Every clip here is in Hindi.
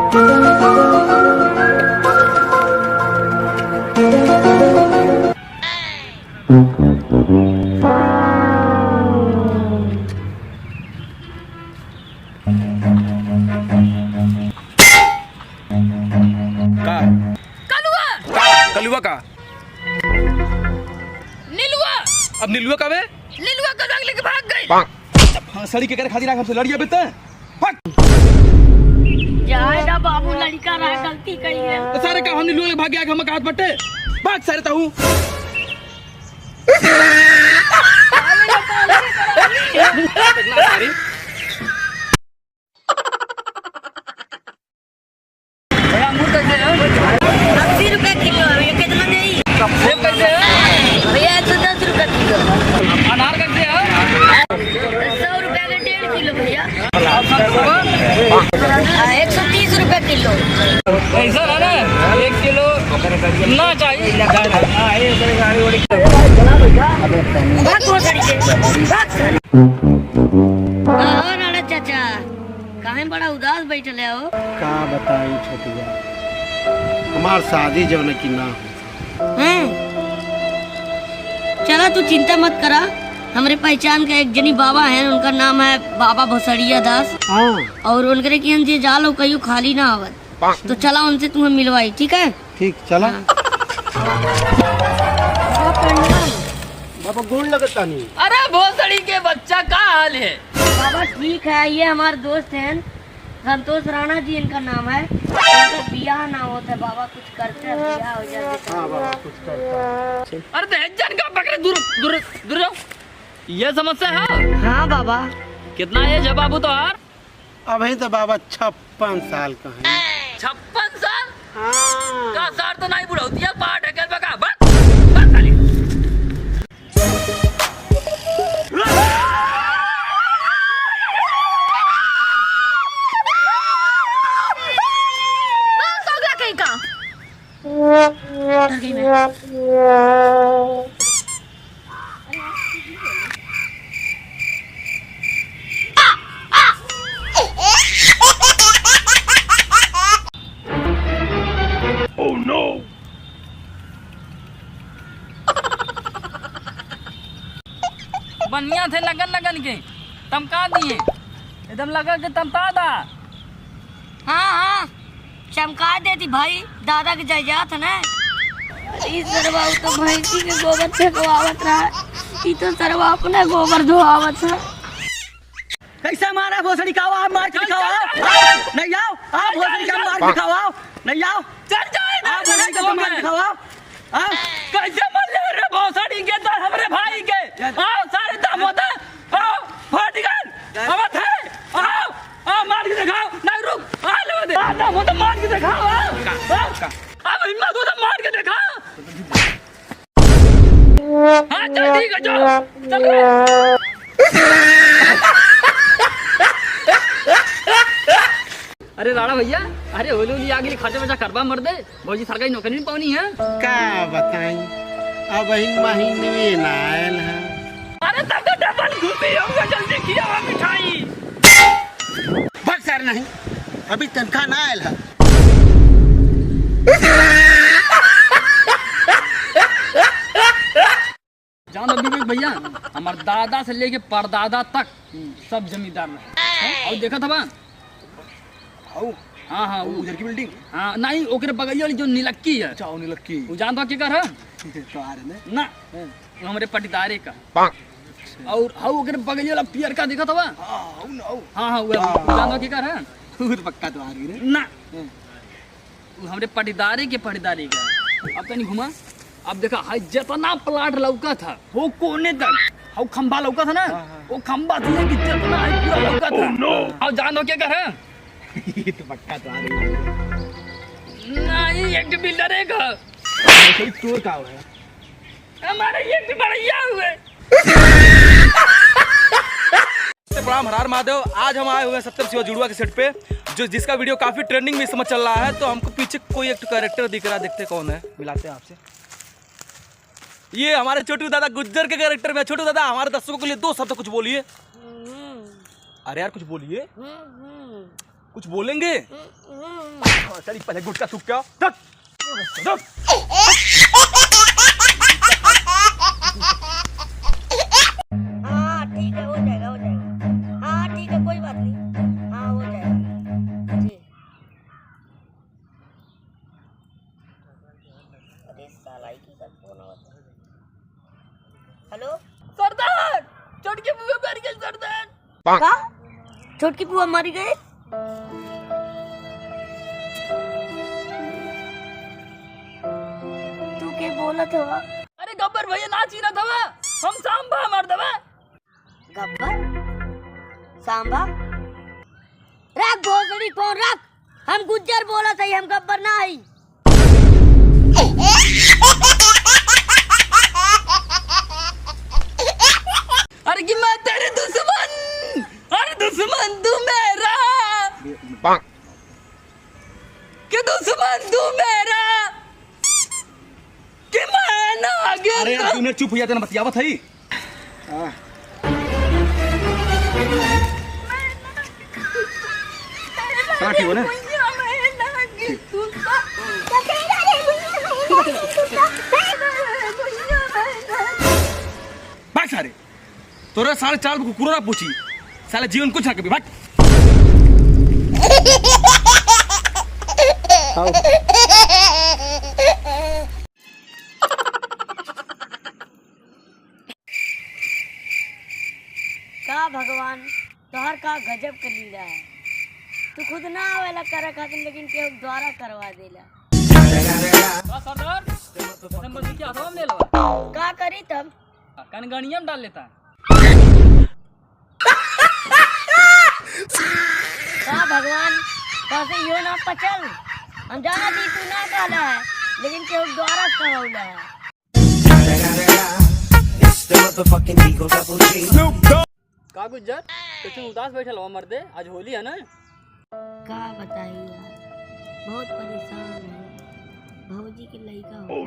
कलुआ का नीलुआ। अब नीलुआ का बे नीलुआ का रंग लेके भाग गई। सड़ी के करे खातिर हमसे लड़िया बेते भाग। जाएगा बाबू, लड़का रहा, गलती करी है। तो सारे का हम नीलुआ ले भाग गया हम हाथ बट्टे भाग सारे ताऊ। अंगूर कैसे है? 80 रुपए किलो है भैया। कितना नहीं? सेब कैसे है भैया? 110 रुपए किलो। अनार कैसे है? 100 रुपए का 1.5 किलो भैया। 130 रुपए किलो। ऐसा है ना 1 किलो ना चाहिए। भाग भोसड़ी से, भाग साले। राणा चाचा काहे बड़ा उदास बैठले हो? का बताई छोटुआ, हमार शादी जौन की ना हो। चला तू चिंता मत करा, हमारे पहचान के एक जनी बाबा हैं, उनका नाम है बाबा भोसड़िया दास। और उनके की हम जे जालो कहियो खाली ना आवत, तो चला उनसे तुम्हें मिलवाई, ठीक है? ठीक चला। बाबा गोड़ लगता नहीं। अरे भोसड़ी के बच्चा का हाल है? बाबा ठीक है, ये हमारे दोस्त हैं संतोष राणा जी, इनका नाम है। इनका बियाह ना होता है बाबा, कुछ करते हैं बियाह हो जाता। हाँ बाबा कुछ करता। अरे दहजन का पकड़े दूर दूर दूर जाओ। ये समस्या है? हाँ बाबा। कितना एज है बाबू तोहार? अभी तो बाबा 56 साल का है। 56 साल हाँ। का सार तो नहीं बुढ़ौतिया पाठ है कर बका बस बस खाली। Oh no! बनिया थे लगन लगन के तमका दिए, एकदम लगा के तमका दा। हाँ हाँ चमका देती भाई, दादा के जायदाद है ना। इस सरवा तो भैंसी के गोबर फेंकवावत रहा, ये तो सरवा अपने गोबर धोआवत है। कैसे मारा भोसड़ी का आप मार के दिखाओ। नहीं आओ आप भोसड़ी का मार के दिखाओ। नहीं आओ चल जाए आप भोसड़ी का मार के दिखाओ। कैसे मर ले रे भोसड़ी के तो हमरे भाई के। आओ सारे दम होता आओ फट गए अब थे आओ आओ मार के दिखाओ। नहीं रुक आ लो दे आ दम होता मार के दिखाओ। अब हिम्मत हो तो मार के दिखा। हाँ चल ठीक है चलो चल रहे। अरे राणा भैया, अरे होली होली आगे खर्चा वर्चा करवा मर दे, भौजी सरकारी नौकरी नहीं पानी है। का बताई अब महीने में ना आयल है। अरे तब तो डबल घुसी होगा, जल्दी किया हुआ मिठाई। भाग सर नहीं, अभी तनख्वाह ना आयल है। जान अभी भैया हमारे दादा से लेके परदादा तक सब जमींदार रहे। और देखा था बा? हाँ हाँ उधर की बिल्डिंग। हाँ नहीं ओकरे बगल वाली जो नीलक्की है। अच्छा नीलक्की वो जान तो क्या कर ना वो हमारे पटीदारे का। और हाँ ओकरे बगल वाला पियर का देखा था बा? हाँ हाँ वो जान तो क्या कर पक्का तो आ रही है ना वो हमारे पटीदारे के पटीदारे का। अब कहीं घुमा, अब देखा हाई जितना प्लाट लौका था वो कोने तक, वो खंबा लौका था ना, वो खंबा था कि जितना हाई पूरा लौका था। और जान दो क्या कर ये तो पक्का तो आ रही है। नहीं एक बिल्डर है का चोर का है हमारे एक बढ़िया हुए। प्रणाम हरार महादेव। आज हम आए हुए हैं सत्यम शिवा जुड़वा के सेट पे, जो जिसका वीडियो काफी ट्रेंडिंग में इस समय चल रहा है। तो हमको पीछे कोई एक कैरेक्टर दिख रहा है, देखते कौन है, मिलाते हैं आपसे। ये हमारे छोटू दादा गुज्जर के कैरेक्टर में। छोटू दादा हमारे दर्शकों के लिए 2 शब्द कुछ बोलिए। अरे यार कुछ बोलिए, कुछ बोलेंगे। चल पहले गुटका सूख क्या दक दक हाँ ठीक है, हो जाएगा हो जाएगा। हाँ ठीक है, कोई बात नहीं, हाँ हो जाएगा जी। अरे साला की का फोन आवता है। हेलो सरदार, छोटकी बुआ मर गई सरदार। का छोटकी बुआ मर गई? तू के बोला था? अरे गब्बर भैया नाच ही रहा था वह। हम सांबा मार दबा। गब्बर सांबा रख भोसड़ी फोन रख। हम गुज्जर बोला था, हम गब्बर ना आई। अरे कि मैं तेरे दुश्मन, अरे दुश्मन तू मेरा, कि दुश्मन तू मेरा, कि मैं ना आगे। अरे यार तूने चुप हो जाते ना बतियावत है। हाँ ठीक हो ना। भाग सारे तोरा साढ़े 4 को कुकुरो ना पूछी साले जीवन कुछ ना कभी भाग। का भगवान तोहर का गजब कर लीला है। तू खुद ना आवेला करे खातिर, लेकिन केहू द्वारा करवा देला। सरदार नंबर से क्या था हमने लगा का करी तब? कनगणिया में डाल लेता। का भगवान कैसे यो ना पचल। हम जाना दी तू ना कहला है, लेकिन केहू द्वारा करवला है। का गुज्जर तो उदास बैठल हो मर्दे, आज होली है ना। का बताई यार, बहुत परेशान है। भौजी की लड़का हो।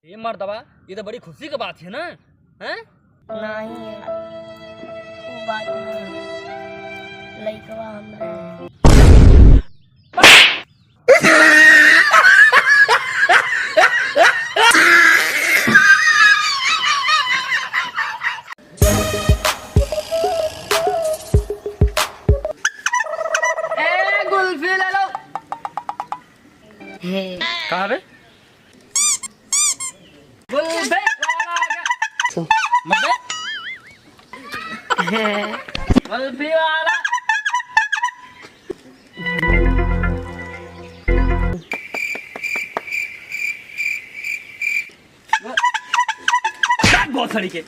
ये मर्दबा, ये तो बड़ी खुशी की बात है ना। हैं? नहीं यार, वो बात नहीं है। लड़कवा हमरा है। गुल्फी ले लो। कहाँ रे गुल्फी वाला आ गया। मतलब गुल्फी वाला। बहुत सड़ी के